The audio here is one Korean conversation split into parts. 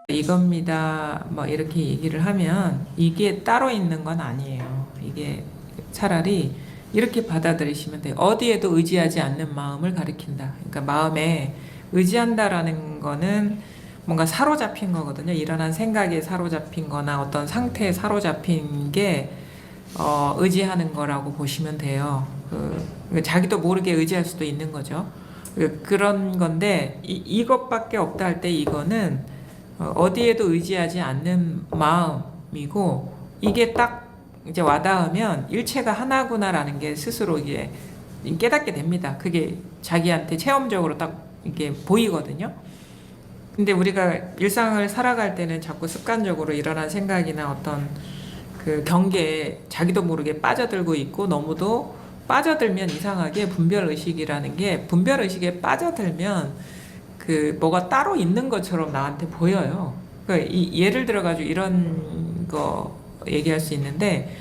이겁니다. 뭐 이렇게 얘기를 하면 이게 따로 있는 건 아니에요. 이게 차라리 이렇게 받아들이시면 돼요. 어디에도 의지하지 않는 마음을 가리킨다. 그러니까 마음에 의지한다라는 거는 뭔가 사로잡힌 거거든요. 일어난 생각에 사로잡힌 거나 어떤 상태에 사로잡힌 게 의지하는 거라고 보시면 돼요. 자기도 모르게 의지할 수도 있는 거죠. 그런 건데 이것밖에 없다 할 때 이거는 어디에도 의지하지 않는 마음이고, 이게 딱 이제 와닿으면 일체가 하나구나라는 게 스스로 이게 깨닫게 됩니다. 그게 자기한테 체험적으로 딱 이게 보이거든요. 근데 우리가 일상을 살아갈 때는 자꾸 습관적으로 일어난 생각이나 어떤 그 경계에 자기도 모르게 빠져들고 있고, 너무도 빠져들면 이상하게 분별의식이라는 게, 분별의식에 빠져들면 그 뭐가 따로 있는 것처럼 나한테 보여요. 그러니까 예를 들어가지고 이런 거 얘기할 수 있는데,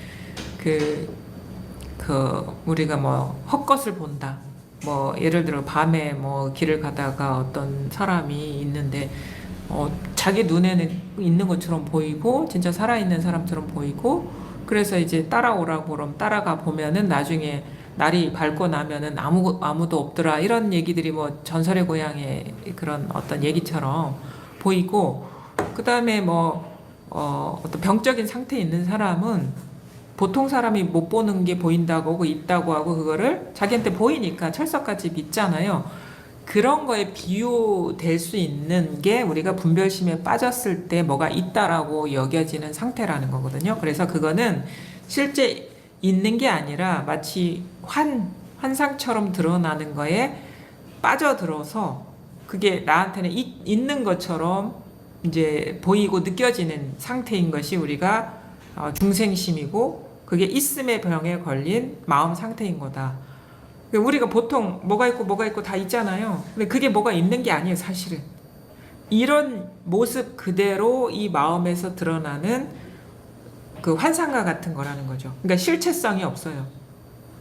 우리가 뭐 헛것을 본다. 뭐 예를 들어 밤에 뭐 길을 가다가 어떤 사람이 있는데 자기 눈에는 있는 것처럼 보이고 진짜 살아있는 사람처럼 보이고, 그래서 이제 따라오라고 그럼 따라가 보면은 나중에 날이 밝고 나면은 아무도 없더라, 이런 얘기들이 뭐 전설의 고향의 그런 어떤 얘기처럼 보이고, 그 다음에 뭐 어떤 병적인 상태에 있는 사람은 보통 사람이 못 보는 게 보인다고 하고 있다고 하고 그거를 자기한테 보이니까 철석같이 믿잖아요. 그런 거에 비유될 수 있는 게 우리가 분별심에 빠졌을 때 뭐가 있다라고 여겨지는 상태라는 거거든요. 그래서 그거는 실제 있는 게 아니라 마치 환상처럼 드러나는 거에 빠져들어서 그게 나한테는 있는 것처럼 이제 보이고 느껴지는 상태인 것이 우리가 중생심이고, 그게 있음의 병에 걸린 마음 상태인 거다. 우리가 보통 뭐가 있고 다 있잖아요. 근데 그게 뭐가 있는 게 아니에요, 사실은. 이런 모습 그대로 이 마음에서 드러나는 그 환상과 같은 거라는 거죠. 그러니까 실체성이 없어요.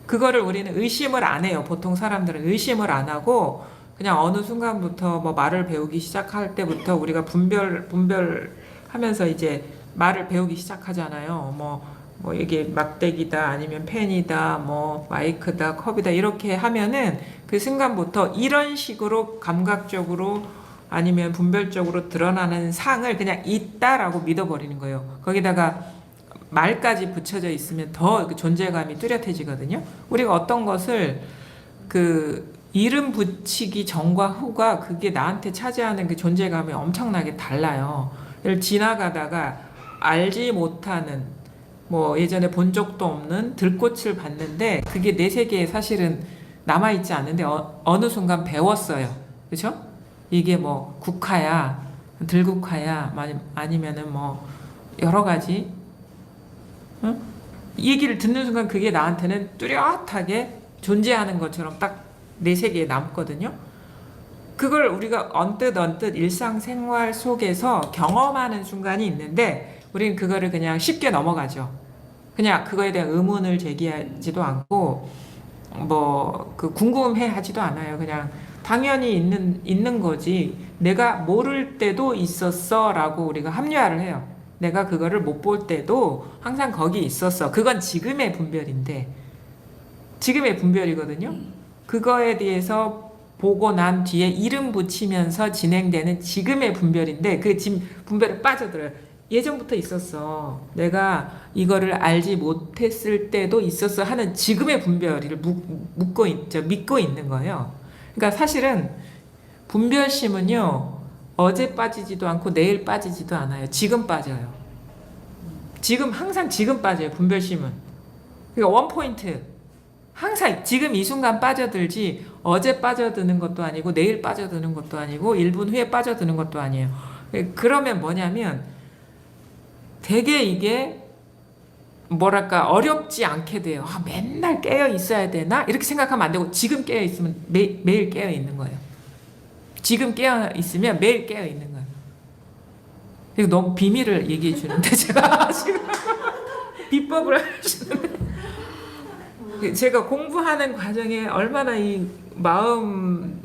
그거를 우리는 의심을 안 해요. 보통 사람들은 의심을 안 하고 그냥 어느 순간부터 뭐 말을 배우기 시작할 때부터 우리가 분별하면서 이제 말을 배우기 시작하잖아요. 뭐 이게 막대기다, 아니면 펜이다, 뭐 마이크다, 컵이다, 이렇게 하면은 그 순간부터 이런 식으로 감각적으로 아니면 분별적으로 드러나는 상을 그냥 있다라고 믿어버리는 거예요. 거기다가 말까지 붙여져 있으면 더 그 존재감이 뚜렷해지거든요. 우리가 어떤 것을 그 이름 붙이기 전과 후가 그게 나한테 차지하는 그 존재감이 엄청나게 달라요. 예를 지나가다가 알지 못하는, 뭐 예전에 본 적도 없는 들꽃을 봤는데 그게 내 세계에 사실은 남아있지 않는데 어느 순간 배웠어요. 그렇죠? 이게 뭐 국화야, 들국화야, 아니면은 뭐 여러 가지, 응? 이 얘기를 듣는 순간 그게 나한테는 뚜렷하게 존재하는 것처럼 딱 내 세계에 남거든요. 그걸 우리가 언뜻 일상생활 속에서 경험하는 순간이 있는데 우리는 그거를 그냥 쉽게 넘어가죠. 그냥 그거에 대한 의문을 제기하지도 않고 뭐 그 궁금해 하지도 않아요. 그냥 당연히 있는 거지. 내가 모를 때도 있었어 라고 우리가 합리화를 해요. 내가 그거를 못 볼 때도 항상 거기 있었어. 그건 지금의 분별인데, 지금의 분별이거든요. 그거에 대해서 보고 난 뒤에 이름 붙이면서 진행되는 지금의 분별인데, 그 분별에 빠져들어요. 예전부터 있었어. 내가 이거를 알지 못했을 때도 있었어 하는 지금의 분별을 믿고 있는 거예요. 그러니까 사실은 분별심은요, 어제 빠지지도 않고 내일 빠지지도 않아요. 지금 빠져요. 항상 지금 빠져요, 분별심은. 그러니까 원포인트. 항상 지금 이 순간 빠져들지 어제 빠져드는 것도 아니고 내일 빠져드는 것도 아니고 1분 후에 빠져드는 것도 아니에요. 그러면 뭐냐면 되게 이게 뭐랄까 어렵지 않게 돼요. 맨날 깨어 있어야 되나? 이렇게 생각하면 안 되고 지금 깨어 있으면 매일 깨어 있는 거예요. 지금 깨어 있으면 매일 깨어 있는 거예요. 이거 너무 비밀을 얘기해 주는데 제가 지금 비법을 하시는데, 제가 공부하는 과정에 얼마나 이 마음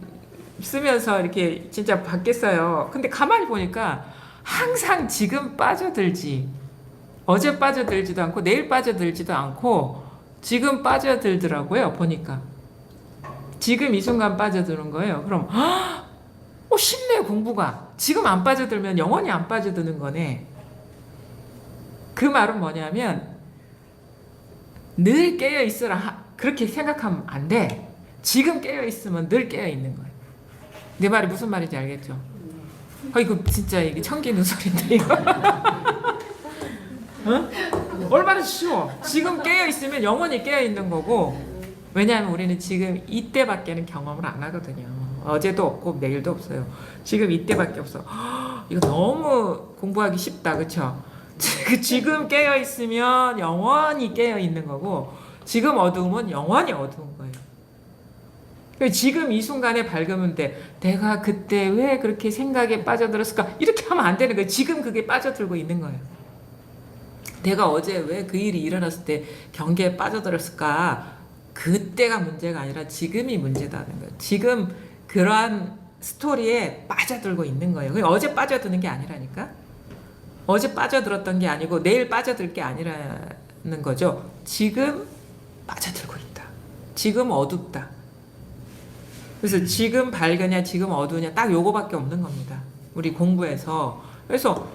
쓰면서 이렇게 진짜 바뀌었어요. 근데 가만히 보니까 항상 지금 빠져들지. 어제 빠져들지도 않고 내일 빠져들지도 않고 지금 빠져들더라고요. 보니까. 지금 이 순간 빠져드는 거예요. 그럼 쉽네 공부가. 지금 안 빠져들면 영원히 안 빠져드는 거네. 그 말은 뭐냐면 늘 깨어 있으라 그렇게 생각하면 안 돼. 지금 깨어 있으면 늘 깨어 있는 거예요. 내 말이 무슨 말인지 알겠죠? 이거 진짜 이게 천기 누설인데 이거. 어? 얼마나 쉬워. 지금 깨어 있으면 영원히 깨어 있는 거고. 왜냐하면 우리는 지금 이때밖에는 경험을 안 하거든요. 어제도 없고 내일도 없어요. 지금 이때밖에 없어. 이거 너무 공부하기 쉽다, 그렇죠? 지금 깨어 있으면 영원히 깨어 있는 거고, 지금 어두우면 영원히 어두운 거예요. 지금 이 순간에 밝으면 돼. 내가 그때 왜 그렇게 생각에 빠져들었을까? 이렇게 하면 안 되는 거예요. 지금 그게 빠져들고 있는 거예요. 내가 어제 왜 그 일이 일어났을 때 경계에 빠져들었을까? 그때가 문제가 아니라 지금이 문제다는 거예요. 지금 그러한 스토리에 빠져들고 있는 거예요. 어제 빠져드는 게 아니라니까? 어제 빠져들었던 게 아니고 내일 빠져들 게 아니라는 거죠. 지금 빠져들고 있다. 지금 어둡다. 그래서 지금 밝으냐 지금 어두우냐 딱 요거밖에 없는 겁니다. 우리 공부에서. 그래서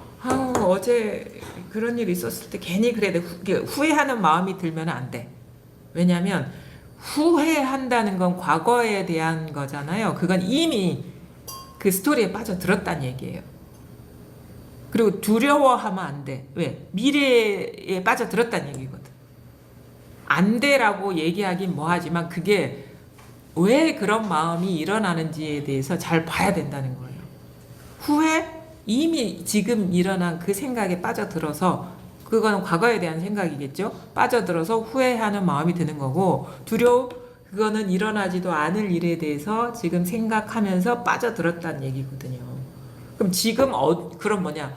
어제 그런 일이 있었을 때 괜히 그래 후회하는 마음이 들면 안 돼. 왜냐하면 후회한다는 건 과거에 대한 거잖아요. 그건 이미 그 스토리에 빠져들었다는 얘기예요. 그리고 두려워하면 안 돼. 왜? 미래에 빠져들었다는 얘기거든. 안 돼라고 얘기하긴 뭐하지만 그게 왜 그런 마음이 일어나는지에 대해서 잘 봐야 된다는 거예요. 후회? 이미 지금 일어난 그 생각에 빠져들어서, 그거는 과거에 대한 생각이겠죠. 빠져들어서 후회하는 마음이 드는 거고, 두려움? 그거는 일어나지도 않을 일에 대해서 지금 생각하면서 빠져들었다는 얘기거든요. 그럼 지금 그럼 뭐냐?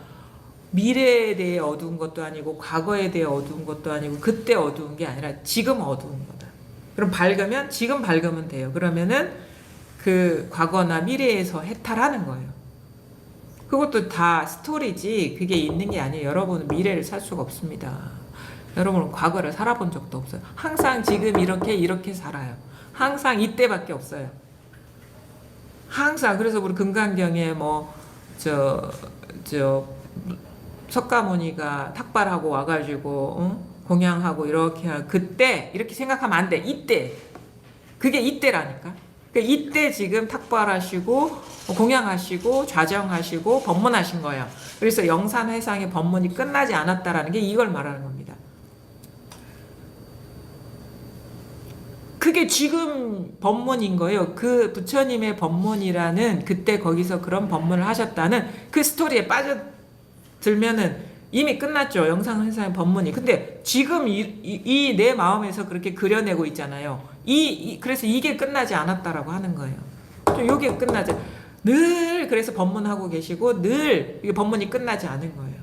미래에 대해 어두운 것도 아니고 과거에 대해 어두운 것도 아니고 그때 어두운 게 아니라 지금 어두운 거다. 그럼 밝으면 지금 밝으면 돼요. 그러면은 그 과거나 미래에서 해탈하는 거예요. 그것도 다 스토리지 그게 있는 게 아니에요. 여러분은 미래를 살 수가 없습니다. 여러분은 과거를 살아본 적도 없어요. 항상 지금 이렇게 살아요. 항상 이때밖에 없어요. 항상. 그래서 우리 금강경에 석가모니가 탁발하고 와가지고 공양하고 이렇게 그때 이렇게 생각하면 안 돼. 이때. 그게 이때라니까. 그러니까 이때 지금 탁발하시고 공양하시고 좌정하시고 법문하신 거예요. 그래서 영산회상의 법문이 끝나지 않았다라는 게 이걸 말하는 겁니다. 그게 지금 법문인 거예요. 그 부처님의 법문이라는 그때 거기서 그런 법문을 하셨다는 그 스토리에 빠져들면은 이미 끝났죠. 영산회상의 법문이. 근데 지금 이 내 마음에서 그렇게 그려내고 있잖아요. 그래서 이게 끝나지 않았다라고 하는 거예요. 요게 끝나지. 늘 그래서 법문하고 계시고 늘 이게 법문이 끝나지 않은 거예요.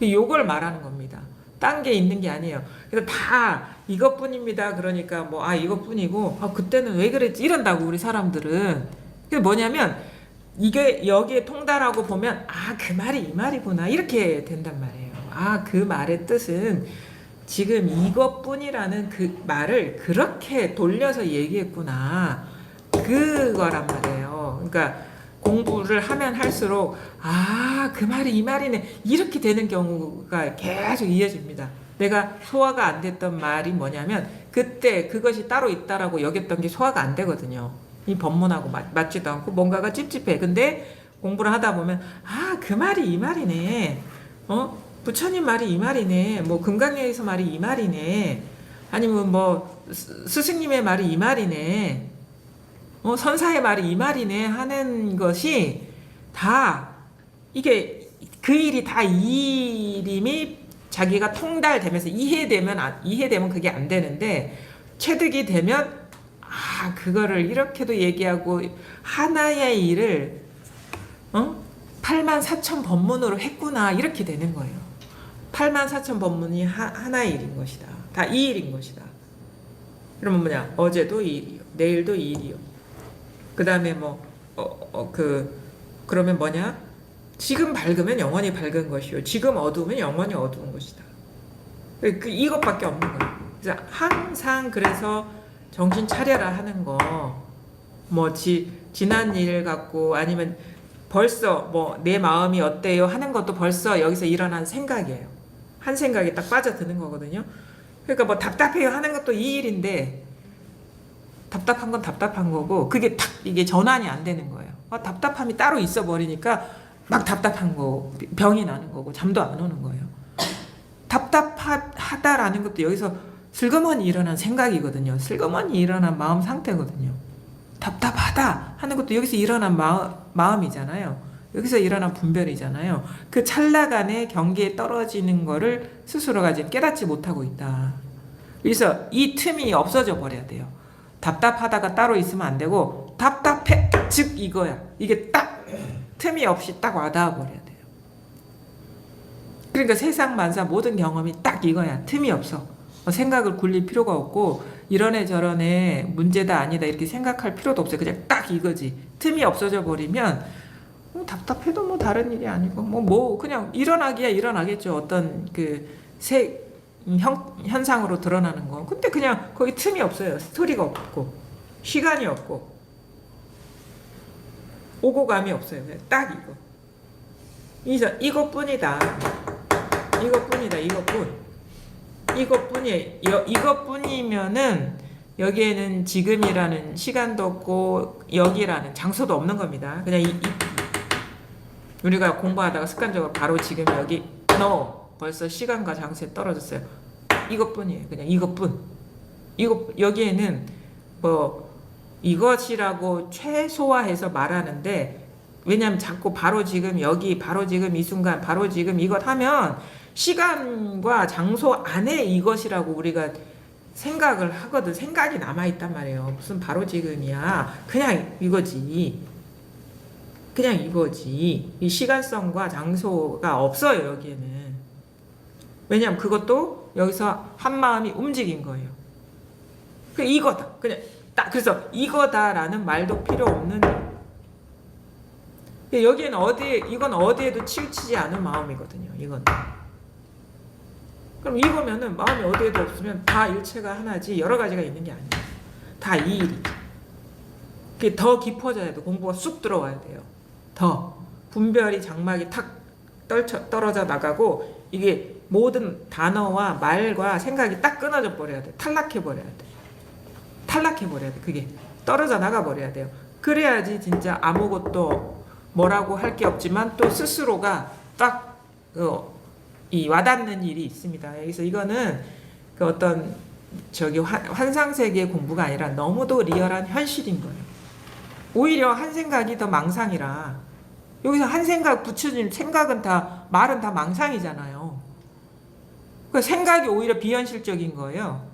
요걸 말하는 겁니다. 딴 게 있는 게 아니에요. 그래서 다 이것뿐입니다. 그러니까 이것뿐이고 그때는 왜 그랬지 이런다고 우리 사람들은. 그게 뭐냐면 이게 여기에 통달하고 보면 그 말이 이 말이구나 이렇게 된단 말이에요. 그 말의 뜻은 지금 이것뿐이라는 그 말을 그렇게 돌려서 얘기했구나 그거란 말이에요. 그러니까 공부를 하면 할수록 그 말이 이 말이네 이렇게 되는 경우가 계속 이어집니다. 내가 소화가 안 됐던 말이 뭐냐면 그때 그것이 따로 있다라고 여겼던 게 소화가 안 되거든요. 이 법문하고 맞지도 않고 뭔가가 찝찝해. 근데 공부를 하다 보면 그 말이 이 말이네. 부처님 말이 이 말이네. 금강경에서 말이 이 말이네. 아니면 스승님의 말이 이 말이네. 선사의 말이 이 말이네 하는 것이 다 이게 그 일이 다 이 일임이 자기가 통달되면서 이해되면 그게 안 되는데 체득이 되면 그거를 이렇게도 얘기하고 하나의 일을 84,000 법문으로 했구나 이렇게 되는 거예요. 84,000 법문이 하나의 일인 것이다. 다 이 일인 것이다. 그러면 뭐냐? 어제도 이 일이요. 내일도 이 일이요. 그 다음에 그러면 뭐냐? 지금 밝으면 영원히 밝은 것이요. 지금 어두우면 영원히 어두운 것이다. 이것밖에 없는 거예요. 그래서 항상 그래서 정신 차려라 하는 거, 뭐 지난 일 갖고 아니면 벌써 뭐 내 마음이 어때요 하는 것도 벌써 여기서 일어난 생각이에요. 한 생각이 딱 빠져드는 거거든요. 그러니까 뭐 답답해요 하는 것도 이 일인데 답답한 건 답답한 거고 그게 탁 이게 전환이 안 되는 거예요. 답답함이 따로 있어 버리니까 막 답답한 거 병이 나는 거고 잠도 안 오는 거예요. 답답하다라는 것도 여기서 슬그머니 일어난 생각이거든요. 슬그머니 일어난 마음 상태거든요. 답답하다 하는 것도 여기서 일어난 마음이잖아요. 여기서 일어난 분별이잖아요. 그 찰나간의 경계에 떨어지는 거를 스스로가 지금 깨닫지 못하고 있다. 그래서 이 틈이 없어져 버려야 돼요. 답답하다가 따로 있으면 안 되고 답답해 즉 이거야. 이게 딱 틈이 없이 딱 와닿아 버려야 돼요. 그러니까 세상 만사 모든 경험이 딱 이거야. 틈이 없어. 생각을 굴릴 필요가 없고 이런애 저런애 문제다 아니다 이렇게 생각할 필요도 없어요. 그냥 딱 이거지. 틈이 없어져 버리면 답답해도 뭐 다른 일이 아니고 뭐 그냥 일어나기야 일어나겠죠. 어떤 그 현상으로 드러나는 거. 근데 그냥 거기 틈이 없어요. 스토리가 없고 시간이 없고 오고 감이 없어요. 그냥 딱 이거. 이것뿐이다. 이것뿐이다. 이것뿐이에요. 이것뿐이면은 여기에는 지금이라는 시간도 없고 여기라는 장소도 없는 겁니다. 그냥 우리가 공부하다가 습관적으로 바로 지금 여기 벌써 시간과 장소에 떨어졌어요. 이것뿐이에요. 그냥 이것뿐. 여기에는 뭐 이것이라고 최소화해서 말하는데 왜냐면 자꾸 바로 지금 여기 바로 지금 이 순간 바로 지금 이것 하면 시간과 장소 안에 이것이라고 우리가 생각을 하거든. 생각이 남아있단 말이에요. 무슨 바로 지금이야. 그냥 이거지. 그냥 이거지. 이 시간성과 장소가 없어요. 여기에는. 왜냐면 그것도 여기서 한 마음이 움직인 거예요. 이거다. 그냥 딱 그래서 이거다라는 말도 필요 없는. 여기에는 이건 어디에도 치우치지 않은 마음이거든요. 이건. 그럼 이거면은 마음이 어디에도 없으면 다 일체가 하나지 여러 가지가 있는 게 아니에요. 다 이 일이지. 그게 더 깊어져야 돼. 공부가 쑥 들어와야 돼요. 더 분별이 장막이 탁 떨어져 나가고 이게 모든 단어와 말과 생각이 딱 끊어져 버려야 돼. 탈락해 버려야 돼. 탈락해 버려야 돼. 그게 떨어져 나가 버려야 돼요. 그래야지 진짜 아무것도 뭐라고 할 게 없지만 또 스스로가 딱 이 와닿는 일이 있습니다. 여기서 이거는 그 어떤 환상 세계의 공부가 아니라 너무도 리얼한 현실인 거예요. 오히려 한 생각이 더 망상이라 여기서 한 생각 붙여진 생각은 다 말은 다 망상이잖아요. 그 생각이 오히려 비현실적인 거예요.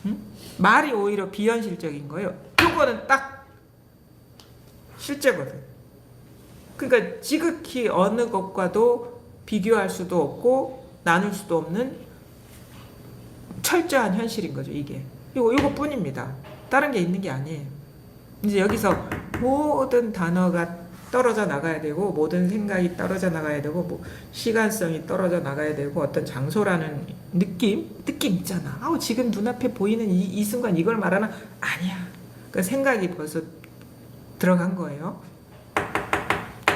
응? 말이 오히려 비현실적인 거예요. 이거는 딱 실제거든. 그러니까 지극히 어느 것과도 비교할 수도 없고 나눌 수도 없는 철저한 현실인 거죠. 이게 이거뿐입니다. 다른 게 있는 게 아니에요. 이제 여기서 모든 단어가 떨어져 나가야 되고 모든 생각이 떨어져 나가야 되고 뭐 시간성이 떨어져 나가야 되고 어떤 장소라는 느낌 있잖아. 지금 눈앞에 보이는 이 순간 이걸 말하나? 아니야. 그 생각이 벌써 들어간 거예요.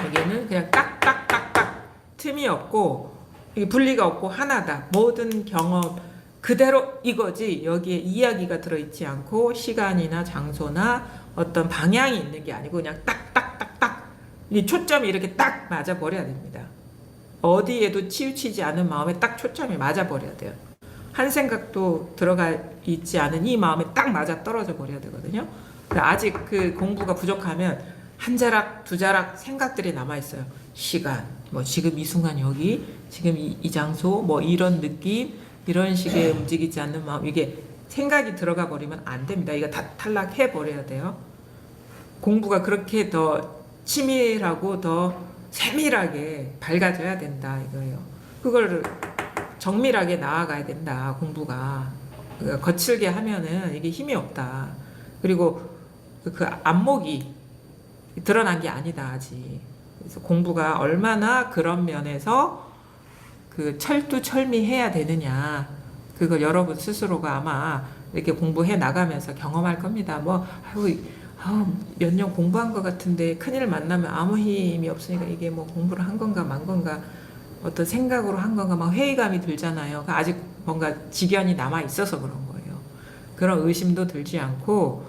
여기는 그냥 딱딱딱딱 틈이 없고 분리가 없고 하나다. 모든 경험 그대로 이거지. 여기에 이야기가 들어있지 않고 시간이나 장소나 어떤 방향이 있는 게 아니고 그냥 딱딱딱딱 이 초점이 이렇게 딱 맞아 버려야 됩니다. 어디에도 치우치지 않은 마음에 딱 초점이 맞아 버려야 돼요. 한 생각도 들어가 있지 않은 이 마음에 딱 맞아 떨어져 버려야 되거든요. 아직 그 공부가 부족하면 한 자락 두 자락 생각들이 남아 있어요. 시간, 뭐 지금 이 순간 여기, 지금 이 장소, 뭐 이런 느낌, 이런 식의 움직이지 않는 마음, 이게 생각이 들어가 버리면 안 됩니다. 이거 다 탈락해 버려야 돼요. 공부가 그렇게 더 치밀하고 더 세밀하게 밝아져야 된다 이거예요. 그걸 정밀하게 나아가야 된다. 공부가 거칠게 하면은 이게 힘이 없다. 그리고 그 안목이 드러난 게 아니다 아직. 그래서 공부가 얼마나 그런 면에서 그 철두철미해야 되느냐, 그걸 여러분 스스로가 아마 이렇게 공부해 나가면서 경험할 겁니다. 뭐 몇 년 공부한 것 같은데 큰일 만나면 아무 힘이 없으니까 이게 뭐 공부를 한 건가 만 건가, 어떤 생각으로 한 건가 막 회의감이 들잖아요. 아직 뭔가 직연이 남아 있어서 그런 거예요. 그런 의심도 들지 않고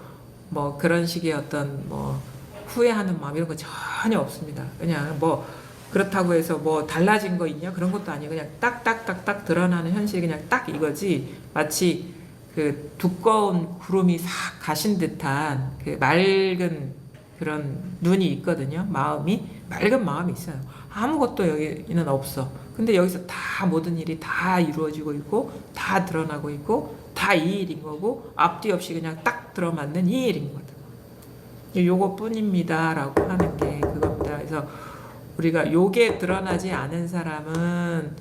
뭐 그런 식의 어떤 뭐 후회하는 마음 이런 거 전혀 없습니다. 그냥 뭐 그렇다고 해서 뭐 달라진 거 있냐 그런 것도 아니고 그냥 딱딱딱딱 드러나는 현실이 그냥 딱 이거지. 마치 그 두꺼운 구름이 싹 가신 듯한 그 맑은 그런 눈이 있거든요. 마음이 맑은 마음이 있어요. 아무것도 여기는 없어. 근데 여기서 다 모든 일이 다 이루어지고 있고 다 드러나고 있고 다 이 일인 거고 앞뒤 없이 그냥 딱 들어맞는 이 일인 거다. 요것뿐입니다 라고 하는 게 그겁니다. 그래서 우리가 요게 드러나지 않은 사람은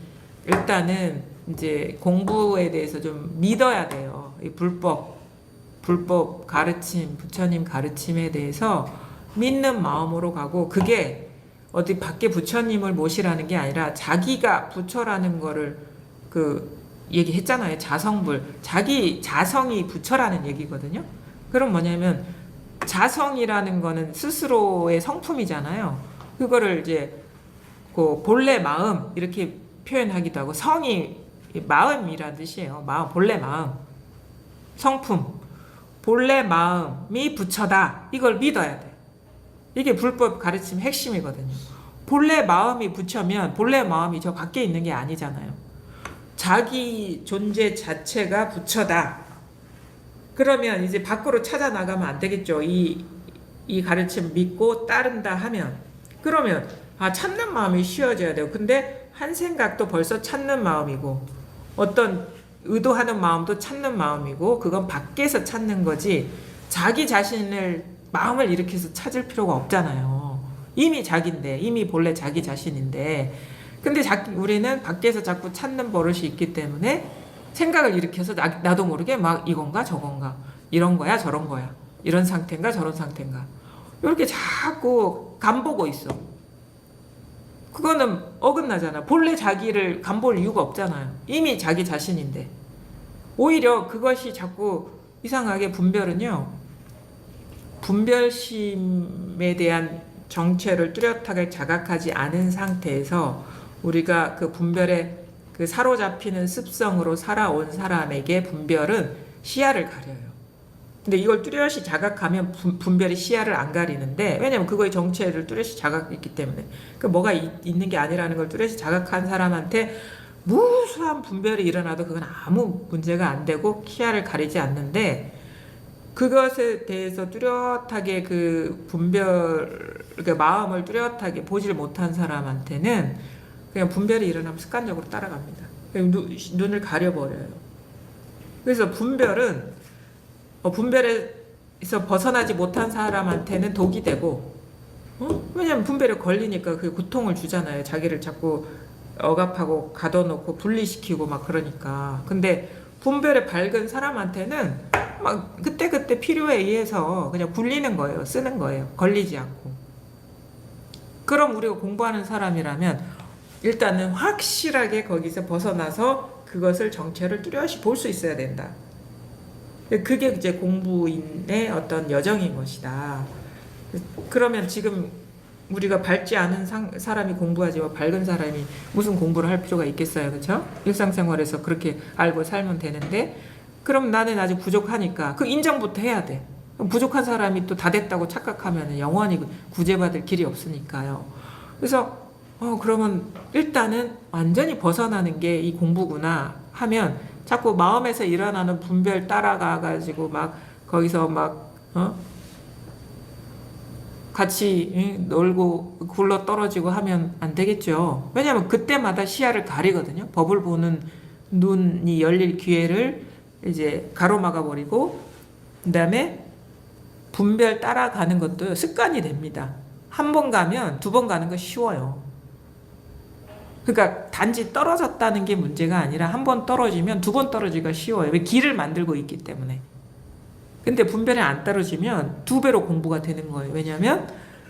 일단은 이제 공부에 대해서 좀 믿어야 돼요. 이 불법 가르침, 부처님 가르침에 대해서 믿는 마음으로 가고, 그게 어디 밖에 부처님을 모시라는 게 아니라 자기가 부처라는 거를 그 얘기했잖아요. 자성불. 자기 자성이 부처라는 얘기거든요. 그럼 뭐냐면 자성이라는 거는 스스로의 성품이잖아요. 그거를 이제 그 본래 마음 이렇게 표현하기도 하고, 성이 마음이란 뜻이에요. 마음, 본래 마음, 성품, 본래 마음이 부처다. 이걸 믿어야 돼. 이게 불법 가르침 핵심이거든요. 본래 마음이 부처면 본래 마음이 저 밖에 있는 게 아니잖아요. 자기 존재 자체가 부처다. 그러면 이제 밖으로 찾아 나가면 안 되겠죠. 이 가르침 믿고 따른다 하면. 그러면 찾는 마음이 쉬워져야 돼요. 근데 한 생각도 벌써 찾는 마음이고, 어떤 의도하는 마음도 찾는 마음이고, 그건 밖에서 찾는 거지 자기 자신을 마음을 일으켜서 찾을 필요가 없잖아요. 이미 자기인데, 이미 본래 자기 자신인데. 근데 우리는 밖에서 자꾸 찾는 버릇이 있기 때문에 생각을 일으켜서 나도 모르게 막 이건가 저건가, 이런 거야 저런 거야, 이런 상태인가 저런 상태인가, 이렇게 자꾸 간보고 있어. 그거는 어긋나잖아. 본래 자기를 간볼 이유가 없잖아요. 이미 자기 자신인데. 오히려 그것이 자꾸 이상하게 분별은요, 분별심에 대한 정체를 뚜렷하게 자각하지 않은 상태에서 우리가 그 분별에 그 사로잡히는 습성으로 살아온 사람에게 분별은 시야를 가려요. 근데 이걸 뚜렷이 자각하면 분별이 시야를 안 가리는데, 왜냐면 그거의 정체를 뚜렷이 자각했기 때문에. 그 뭐가 있는 게 아니라는 걸 뚜렷이 자각한 사람한테 무수한 분별이 일어나도 그건 아무 문제가 안 되고 시야를 가리지 않는데, 그것에 대해서 뚜렷하게 그 분별, 그 마음을 뚜렷하게 보질 못한 사람한테는 그냥 분별이 일어나면 습관적으로 따라갑니다. 눈을 가려버려요. 그래서 분별은 분별에서 벗어나지 못한 사람한테는 독이 되고, 왜냐면 분별에 걸리니까 그게 고통을 주잖아요. 자기를 자꾸 억압하고 가둬놓고 분리시키고 막 그러니까. 근데 분별에 밝은 사람한테는 막 그때그때 필요에 의해서 그냥 굴리는 거예요. 쓰는 거예요. 걸리지 않고. 그럼 우리가 공부하는 사람이라면 일단은 확실하게 거기서 벗어나서 그것을 정체를 뚜렷이 볼 수 있어야 된다. 그게 이제 공부인의 어떤 여정인 것이다. 그러면 지금 우리가 밝지 않은 사람이 공부하지 뭐 밝은 사람이 무슨 공부를 할 필요가 있겠어요. 그렇죠? 일상생활에서 그렇게 알고 살면 되는데, 그럼 나는 아직 부족하니까 그 인정부터 해야 돼. 부족한 사람이 또 다 됐다고 착각하면 영원히 구제받을 길이 없으니까요. 그래서 그러면 일단은 완전히 벗어나는 게 이 공부구나 하면, 자꾸 마음에서 일어나는 분별 따라가가지고 막 거기서 막 같이 놀고 굴러 떨어지고 하면 안 되겠죠. 왜냐하면 그때마다 시야를 가리거든요. 법을 보는 눈이 열릴 기회를 이제 가로막아 버리고, 그 다음에 분별 따라가는 것도 습관이 됩니다. 한 번 가면 두 번 가는 거 쉬워요. 그러니까 단지 떨어졌다는 게 문제가 아니라 한 번 떨어지면 두 번 떨어지기가 쉬워요. 왜? 길을 만들고 있기 때문에. 근데 분별이 안 떨어지면 두 배로 공부가 되는 거예요. 왜냐하면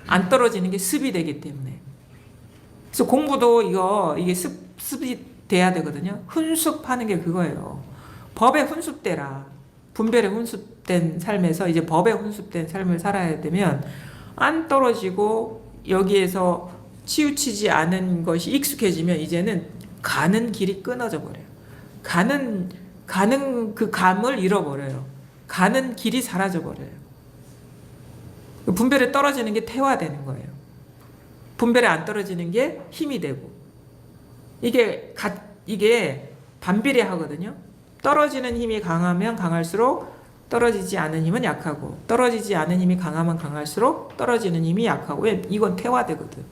안 떨어지는 게 습이 되기 때문에. 그래서 공부도 이게 습이 돼야 되거든요. 훈습하는 게 그거예요. 법에 훈습되라. 분별에 훈습된 삶에서 이제 법에 훈습된 삶을 살아야 되면 안 떨어지고 여기에서 치우치지 않은 것이 익숙해지면 이제는 가는 길이 끊어져 버려요. 가는 그 감을 잃어버려요. 가는 길이 사라져 버려요. 분별에 떨어지는 게 태화되는 거예요. 분별에 안 떨어지는 게 힘이 되고. 이게 반비례하거든요. 떨어지는 힘이 강하면 강할수록 떨어지지 않은 힘은 약하고, 떨어지지 않은 힘이 강하면 강할수록 떨어지는 힘이 약하고. 왜? 이건 태화되거든.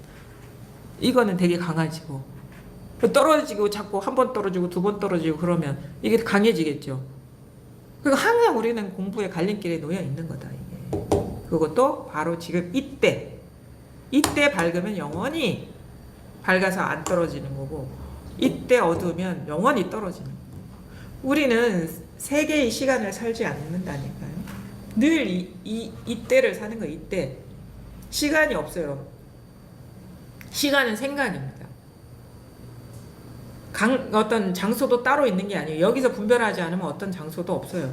이거는 되게 강해지고. 떨어지고 자꾸 한 번 떨어지고 두 번 떨어지고 그러면 이게 강해지겠죠. 그러니까 항상 우리는 공부의 갈림길에 놓여 있는 거다, 이게. 그것도 바로 지금 이때 밝으면 영원히 밝아서 안 떨어지는 거고, 이때 어두우면 영원히 떨어지는 거고. 우리는 세 개의 시간을 살지 않는다니까요. 늘 이때를 사는 거예요. 이때. 시간이 없어요. 시간은 생각입니다. 어떤 장소도 따로 있는 게 아니에요. 여기서 분별하지 않으면 어떤 장소도 없어요.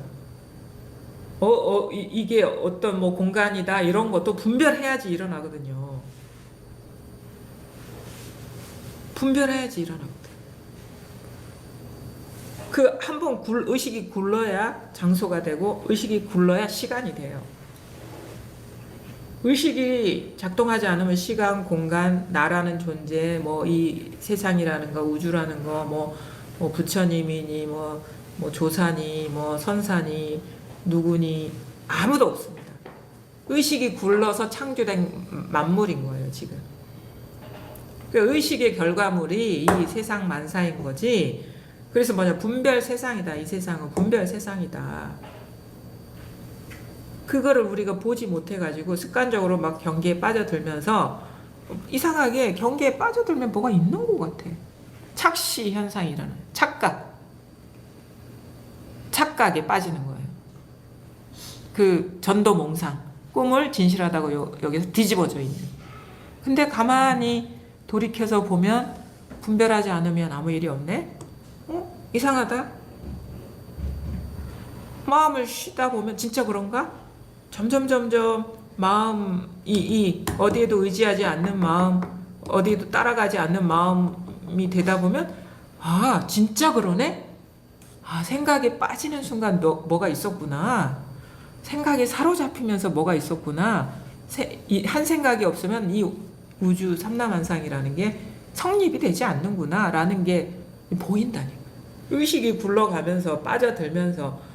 이게 어떤 뭐 공간이다 이런 것도 분별해야지 일어나거든요. 분별해야지 일어나거든. 그 한번 의식이 굴러야 장소가 되고, 의식이 굴러야 시간이 돼요. 의식이 작동하지 않으면 시간, 공간, 나라는 존재, 뭐 이 세상이라는 거, 우주라는 거, 뭐 부처님이니, 뭐 조사니, 뭐 선사니, 누구니, 아무도 없습니다. 의식이 굴러서 창조된 만물인 거예요, 지금. 그 의식의 결과물이 이 세상 만사인 거지. 그래서 분별 세상이다. 이 세상은 분별 세상이다. 그거를 우리가 보지 못해가지고 습관적으로 막 경계에 빠져들면서, 이상하게 경계에 빠져들면 뭐가 있는 것 같아. 착시 현상이 일어나요. 착각에 빠지는 거예요. 그 전도몽상, 꿈을 진실하다고 여기서 뒤집어져 있는. 근데 가만히 돌이켜서 보면 분별하지 않으면 아무 일이 없네? 이상하다? 마음을 쉬다 보면 진짜 그런가? 점점 마음이 어디에도 의지하지 않는 마음, 어디에도 따라가지 않는 마음이 되다 보면, 아, 진짜 그러네? 아, 생각에 빠지는 순간 뭐가 있었구나. 생각에 사로잡히면서 뭐가 있었구나. 한 생각이 없으면 이 우주 삼라만상이라는 게 성립이 되지 않는구나 라는 게 보인다니까. 의식이 굴러가면서 빠져들면서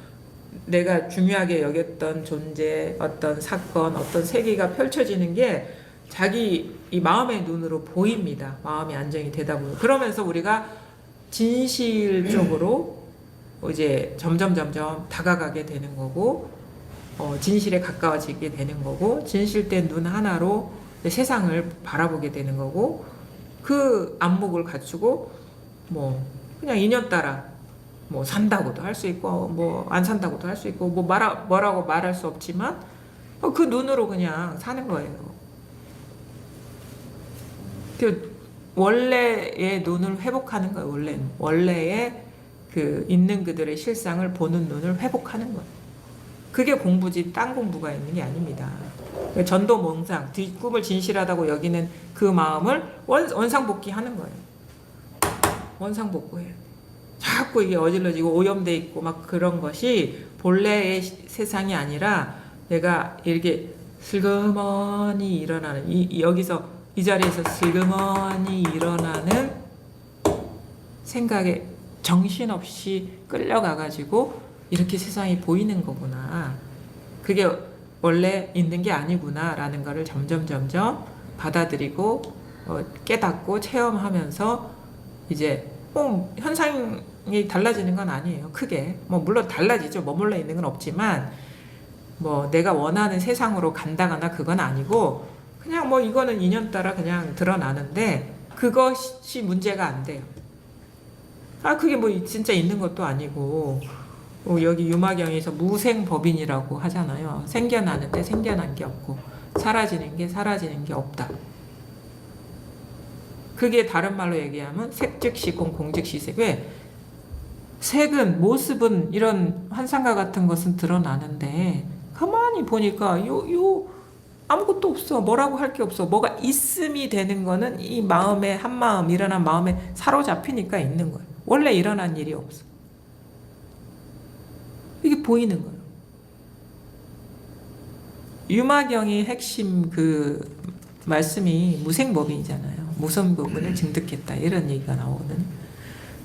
내가 중요하게 여겼던 존재, 어떤 사건, 어떤 세계가 펼쳐지는 게 자기 이 마음의 눈으로 보입니다. 마음이 안정이 되다 보면. 그러면서 우리가 진실 쪽으로 이제 점점 다가가게 되는 거고, 진실에 가까워지게 되는 거고, 진실된 눈 하나로 세상을 바라보게 되는 거고, 그 안목을 갖추고 그냥 인연 따라 산다고도 할 수 있고 안 산다고도 할 수 있고 뭐라고 말할 수 없지만 그 눈으로 그냥 사는 거예요. 그 원래의 눈을 회복하는 거예요. 원래의 그 있는 그들의 실상을 보는 눈을 회복하는 거예요. 그게 공부지 딴 공부가 있는 게 아닙니다. 전도몽상, 꿈을 진실하다고 여기는 그 마음을 원상복귀하는 거예요. 원상복구해요. 자꾸 이게 어질러지고 오염돼 있고 막 그런 것이 본래의 세상이 아니라, 내가 이렇게 슬그머니 일어나는 여기서 이 자리에서 슬그머니 일어나는 생각에 정신없이 끌려가가지고 이렇게 세상이 보이는 거구나. 그게 원래 있는 게 아니구나 라는 거를 점점 받아들이고 깨닫고 체험하면서 이제 현상이 달라지는 건 아니에요. 크게. 물론 달라지죠. 머물러 있는 건 없지만 내가 원하는 세상으로 간다거나 그건 아니고, 그냥 이거는 인연 따라 그냥 드러나는데 그것이 문제가 안 돼요. 그게 진짜 있는 것도 아니고, 여기 유마경에서 무생법인이라고 하잖아요. 생겨나는데 생겨난 게 없고 사라지는 게 없다. 그게 다른 말로 얘기하면 색즉시공 공즉시색. 왜? 색은 모습은 이런 환상과 같은 것은 드러나는데 가만히 보니까 요 아무것도 없어. 뭐라고 할 게 없어. 뭐가 있음이 되는 거는 이 마음의 한마음, 일어난 마음에 사로잡히니까 있는 거예요. 원래 일어난 일이 없어. 이게 보이는 거예요. 유마경의 핵심 그 말씀이 무생법인이잖아요. 무생법인을 증득했다. 이런 얘기가 나오거든요.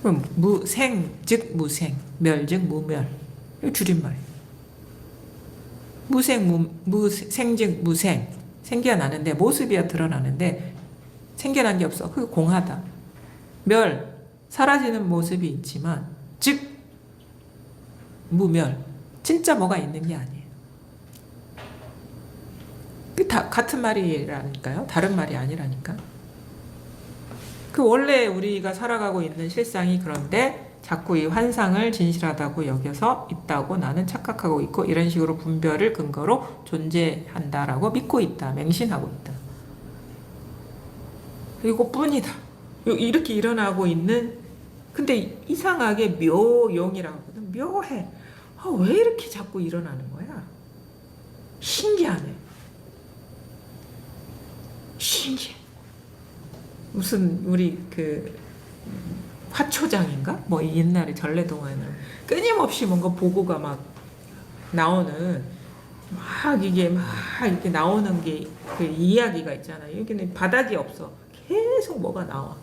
그럼 무생 즉 무생, 멸 즉 무멸. 이거 줄임말이에요. 무생 즉 무생. 생겨나는데 모습이야 드러나는데 생겨난 게 없어. 그게 공하다. 멸, 사라지는 모습이 있지만 즉 무멸. 진짜 뭐가 있는 게 아니에요. 다 같은 말이라니까요. 다른 말이 아니라니까. 그 원래 우리가 살아가고 있는 실상이 그런데 자꾸 이 환상을 진실하다고 여겨서 있다고 나는 착각하고 있고 이런 식으로 분별을 근거로 존재한다라고 믿고 있다. 맹신하고 있다. 이거뿐이다. 이렇게 일어나고 있는 근데 이상하게 묘용이라고 하거든. 묘해. 왜 이렇게 자꾸 일어나는 거야? 신기하네. 신기해. 무슨 우리 그 화초장인가? 뭐 옛날에 전래동화에는 끊임없이 뭔가 보고가 막 나오는 막 이게 막 이렇게 나오는 게 그 이야기가 있잖아요. 여기는 바닥이 없어. 계속 뭐가 나와.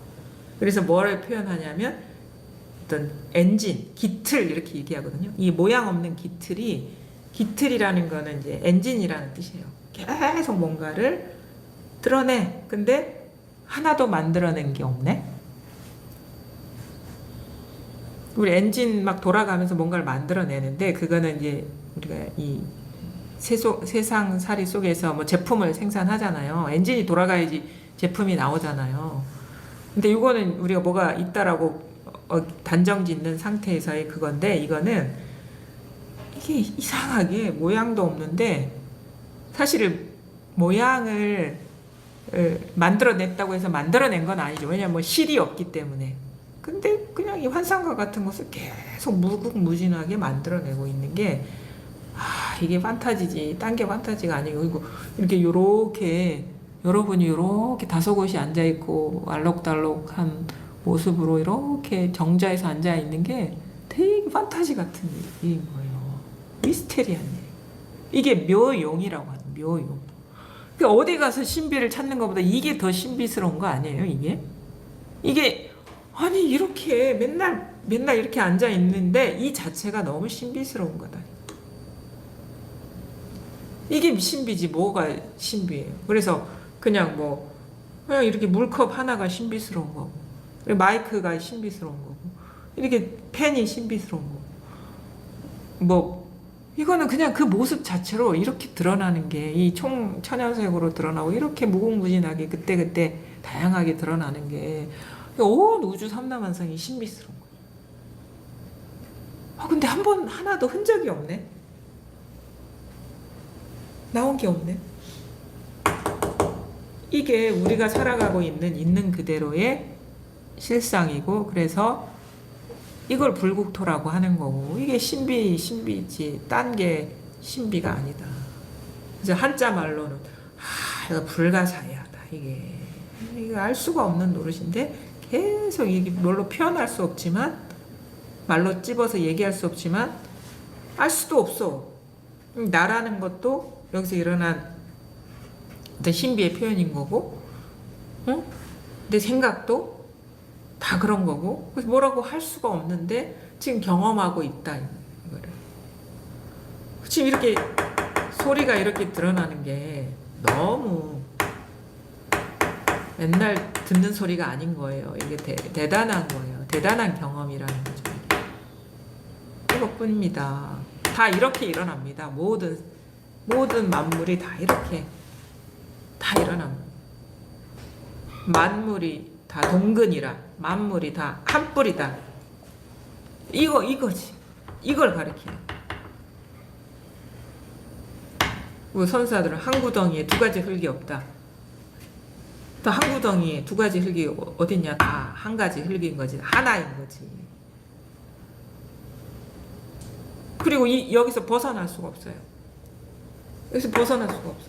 그래서 뭐를 표현하냐면 어떤 엔진, 기틀 이렇게 얘기하거든요. 이 모양 없는 기틀이라는 거는 이제 엔진이라는 뜻이에요. 계속 뭔가를 드러내. 근데 하나도 만들어낸 게 없네. 우리 엔진 막 돌아가면서 뭔가를 만들어내는데 그거는 이제 우리가 이 세상살이 속에서 뭐 제품을 생산하잖아요. 엔진이 돌아가야지 제품이 나오잖아요. 근데 이거는 우리가 뭐가 있다라고 단정 짓는 상태에서의 그건데 이거는 이게 이상하게 모양도 없는데 사실은 모양을 만들어냈다고 해서 만들어낸 건 아니죠. 왜냐면 뭐 실이 없기 때문에. 근데 그냥 이 환상과 같은 것을 계속 무궁무진하게 만들어내고 있는 게 이게 판타지지. 딴 게 판타지가 아니고 이렇게 여러분이 이렇게 다소곳이 앉아있고 알록달록한 모습으로 이렇게 정자에서 앉아있는 게 되게 판타지 같은 일인 거예요. 미스테리한 일. 이게 묘용이라고 하는 묘용. 그러니까 어디 가서 신비를 찾는 것보다 이게 더 신비스러운 거 아니에요, 이게 아니 이렇게 맨날 이렇게 앉아 있는데 이 자체가 너무 신비스러운 거다. 이게 신비지 뭐가 신비예요. 그래서 그냥 이렇게 물컵 하나가 신비스러운 거고 마이크가 신비스러운 거고 이렇게 펜이 신비스러운 거고 이거는 그냥 그 모습 자체로 이렇게 드러나는 게 이 천연색으로 드러나고 이렇게 무궁무진하게 그때그때 다양하게 드러나는 게 온 우주 삼라만상이 신비스러운 거예요. 근데 하나도 흔적이 없네. 나온 게 없네. 이게 우리가 살아가고 있는 그대로의 실상이고 그래서 이걸 불국토라고 하는 거고 이게 신비지 딴 게 신비가 아니다. 그래서 한자 말로는 이거 불가사의하다. 이거 알 수가 없는 노릇인데 계속 이게 뭘로 표현할 수 없지만 말로 찝어서 얘기할 수 없지만 알 수도 없어. 나라는 것도 여기서 일어난 어떤 신비의 표현인 거고 내 생각도 다 그런 거고 그래서 뭐라고 할 수가 없는데 지금 경험하고 있다 이거를. 지금 이렇게 소리가 이렇게 드러나는 게 너무 맨날 듣는 소리가 아닌 거예요. 이게 대단한 거예요. 대단한 경험이라는 거죠. 이것뿐입니다. 다 이렇게 일어납니다. 모든 만물이 다 이렇게 다 일어납니다. 만물이 다 동근이라 만물이 다 한 뿌리다. 이거지. 이걸 가리켜요. 우리 선사들은 한 구덩이에 두 가지 흙이 없다. 또 한 구덩이에 두 가지 흙이 어딨냐? 다 한 가지 흙인 거지. 하나인 거지. 그리고 여기서 벗어날 수가 없어요. 여기서 벗어날 수가 없어.